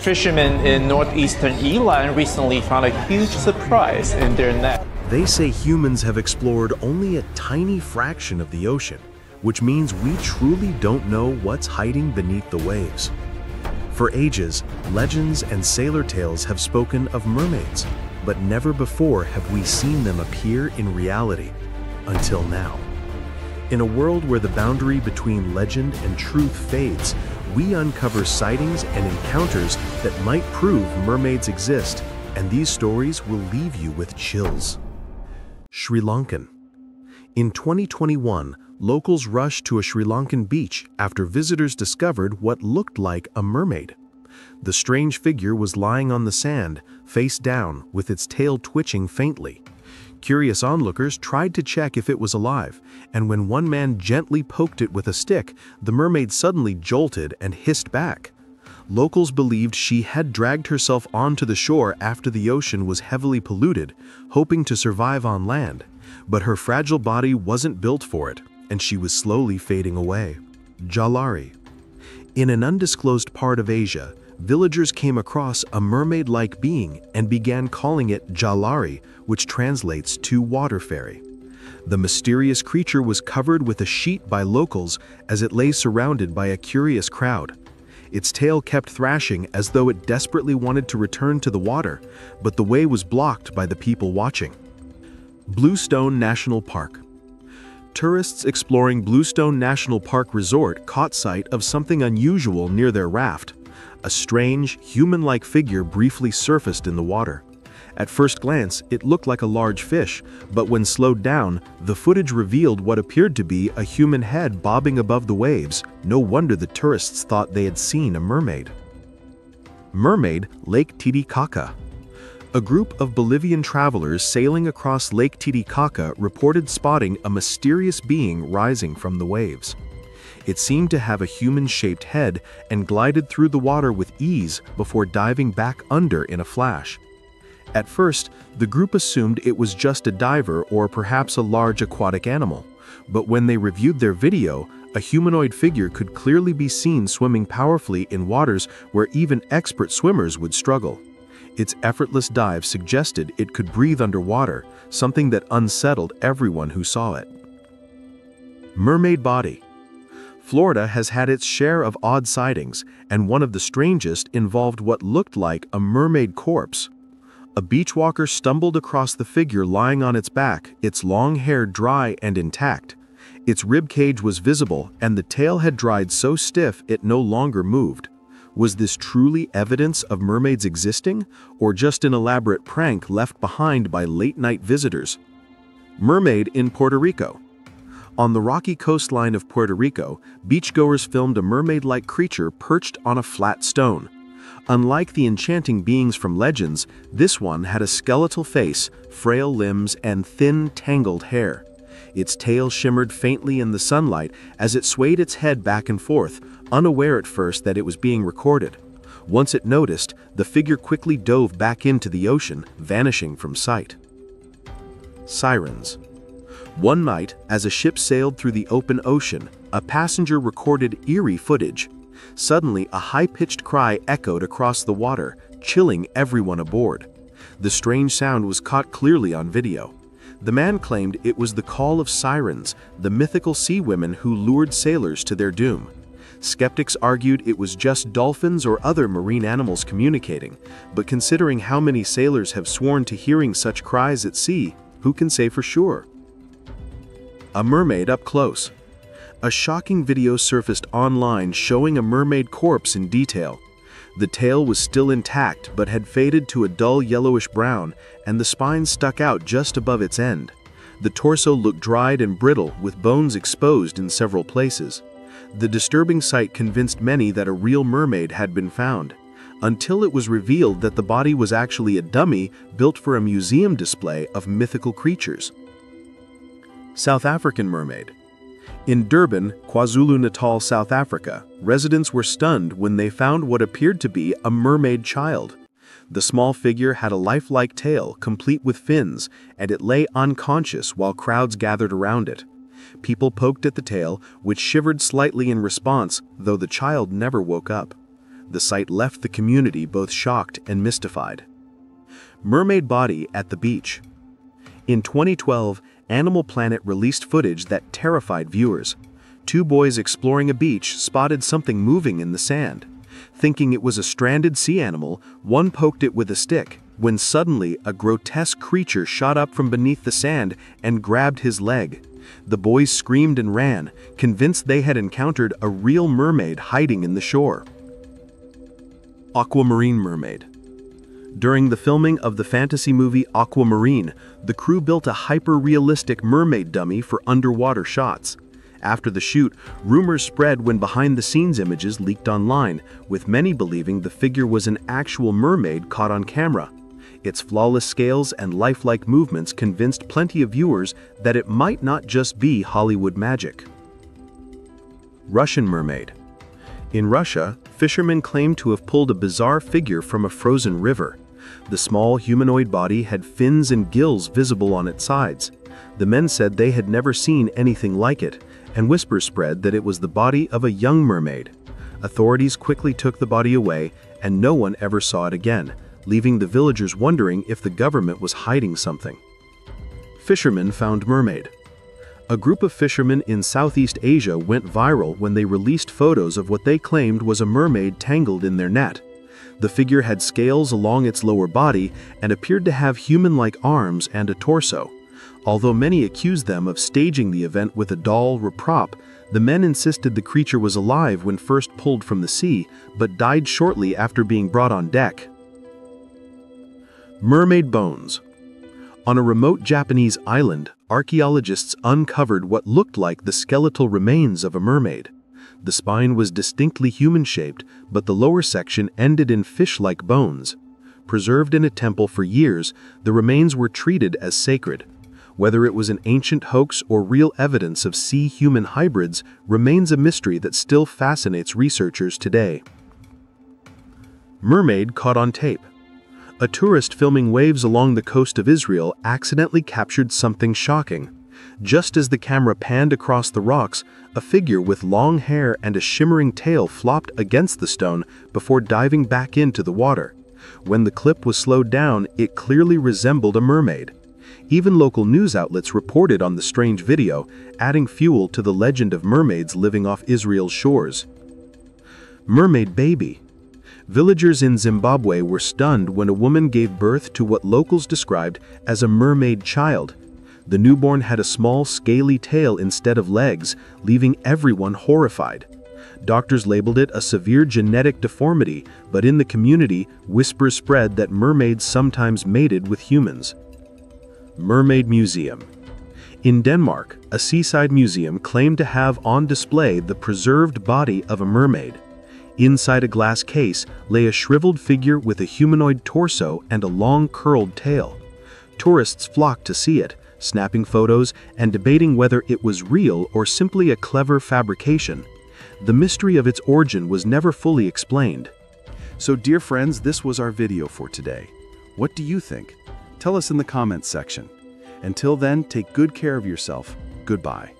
Fishermen in northeastern Iran recently found a huge surprise in their net. They say humans have explored only a tiny fraction of the ocean, which means we truly don't know what's hiding beneath the waves. For ages, legends and sailor tales have spoken of mermaids, but never before have we seen them appear in reality, until now. In a world where the boundary between legend and truth fades, we uncover sightings and encounters that might prove mermaids exist, and these stories will leave you with chills. Sri Lankan. In 2021, locals rushed to a Sri Lankan beach after visitors discovered what looked like a mermaid. The strange figure was lying on the sand, face down, with its tail twitching faintly. Curious onlookers tried to check if it was alive, and when one man gently poked it with a stick, the mermaid suddenly jolted and hissed back. Locals believed she had dragged herself onto the shore after the ocean was heavily polluted, hoping to survive on land. But her fragile body wasn't built for it, and she was slowly fading away. Jalari. In an undisclosed part of Asia, villagers came across a mermaid-like being and began calling it Jalari, which translates to water fairy. The mysterious creature was covered with a sheet by locals as it lay surrounded by a curious crowd. Its tail kept thrashing as though it desperately wanted to return to the water, but the way was blocked by the people watching. Bluestone National Park. Tourists exploring Bluestone National Park Resort caught sight of something unusual near their raft. A strange, human-like figure briefly surfaced in the water. At first glance, it looked like a large fish, but when slowed down, the footage revealed what appeared to be a human head bobbing above the waves. No wonder the tourists thought they had seen a mermaid. Mermaid, Lake Titicaca. A group of Bolivian travelers sailing across Lake Titicaca reported spotting a mysterious being rising from the waves. It seemed to have a human-shaped head and glided through the water with ease before diving back under in a flash. At first, the group assumed it was just a diver or perhaps a large aquatic animal, but when they reviewed their video, a humanoid figure could clearly be seen swimming powerfully in waters where even expert swimmers would struggle. Its effortless dive suggested it could breathe underwater, something that unsettled everyone who saw it. Mermaid body. Florida has had its share of odd sightings, and one of the strangest involved what looked like a mermaid corpse. A beachwalker stumbled across the figure lying on its back, its long hair dry and intact. Its rib cage was visible, and the tail had dried so stiff it no longer moved. Was this truly evidence of mermaids existing, or just an elaborate prank left behind by late-night visitors? Mermaid in Puerto Rico. On the rocky coastline of Puerto Rico, beachgoers filmed a mermaid-like creature perched on a flat stone. Unlike the enchanting beings from legends, this one had a skeletal face, frail limbs, and thin, tangled hair. Its tail shimmered faintly in the sunlight as it swayed its head back and forth, unaware at first that it was being recorded. Once it noticed, the figure quickly dove back into the ocean, vanishing from sight. Sirens. One night, as a ship sailed through the open ocean, a passenger recorded eerie footage. Suddenly, a high-pitched cry echoed across the water, chilling everyone aboard. The strange sound was caught clearly on video. The man claimed it was the call of sirens, the mythical sea women who lured sailors to their doom. Skeptics argued it was just dolphins or other marine animals communicating, but considering how many sailors have sworn to hearing such cries at sea, who can say for sure? A mermaid up close. A shocking video surfaced online showing a mermaid corpse in detail. The tail was still intact but had faded to a dull yellowish brown, and the spine stuck out just above its end. The torso looked dried and brittle, with bones exposed in several places. The disturbing sight convinced many that a real mermaid had been found, until it was revealed that the body was actually a dummy built for a museum display of mythical creatures. South African mermaid. In Durban, KwaZulu-Natal, South Africa, residents were stunned when they found what appeared to be a mermaid child. The small figure had a lifelike tail, complete with fins, and it lay unconscious while crowds gathered around it. People poked at the tail, which shivered slightly in response, though the child never woke up. The sight left the community both shocked and mystified. Mermaid body at the beach. In 2012, Animal Planet released footage that terrified viewers. Two boys exploring a beach spotted something moving in the sand. Thinking it was a stranded sea animal, one poked it with a stick, when suddenly a grotesque creature shot up from beneath the sand and grabbed his leg. The boys screamed and ran, convinced they had encountered a real mermaid hiding in the shore. Aquamarine mermaid. During the filming of the fantasy movie Aquamarine, the crew built a hyper-realistic mermaid dummy for underwater shots. After the shoot, rumors spread when behind-the-scenes images leaked online, with many believing the figure was an actual mermaid caught on camera. Its flawless scales and lifelike movements convinced plenty of viewers that it might not just be Hollywood magic. Russian mermaid. In Russia, fishermen claim to have pulled a bizarre figure from a frozen river. The small humanoid body had fins and gills visible on its sides. The men said they had never seen anything like it, and whispers spread that it was the body of a young mermaid. Authorities quickly took the body away, and no one ever saw it again, leaving the villagers wondering if the government was hiding something. Fishermen found mermaid. A group of fishermen in Southeast Asia went viral when they released photos of what they claimed was a mermaid tangled in their net. The figure had scales along its lower body and appeared to have human-like arms and a torso. Although many accused them of staging the event with a doll or prop, the men insisted the creature was alive when first pulled from the sea, but died shortly after being brought on deck. Mermaid bones. On a remote Japanese island, archaeologists uncovered what looked like the skeletal remains of a mermaid. The spine was distinctly human-shaped, but the lower section ended in fish-like bones. Preserved in a temple for years, the remains were treated as sacred. Whether it was an ancient hoax or real evidence of sea-human hybrids remains a mystery that still fascinates researchers today. Mermaid caught on tape. A tourist filming waves along the coast of Israel accidentally captured something shocking. Just as the camera panned across the rocks, a figure with long hair and a shimmering tail flopped against the stone before diving back into the water. When the clip was slowed down, it clearly resembled a mermaid. Even local news outlets reported on the strange video, adding fuel to the legend of mermaids living off Israel's shores. Mermaid baby. Villagers in Zimbabwe were stunned when a woman gave birth to what locals described as a mermaid child. The newborn had a small, scaly tail instead of legs, leaving everyone horrified. Doctors labeled it a severe genetic deformity, but in the community, whispers spread that mermaids sometimes mated with humans. Mermaid museum. In Denmark, a seaside museum claimed to have on display the preserved body of a mermaid. Inside a glass case lay a shriveled figure with a humanoid torso and a long curled tail. Tourists flocked to see it, snapping photos and debating whether it was real or simply a clever fabrication. The mystery of its origin was never fully explained. So dear friends, this was our video for today. What do you think? Tell us in the comments section. Until then, take good care of yourself. Goodbye.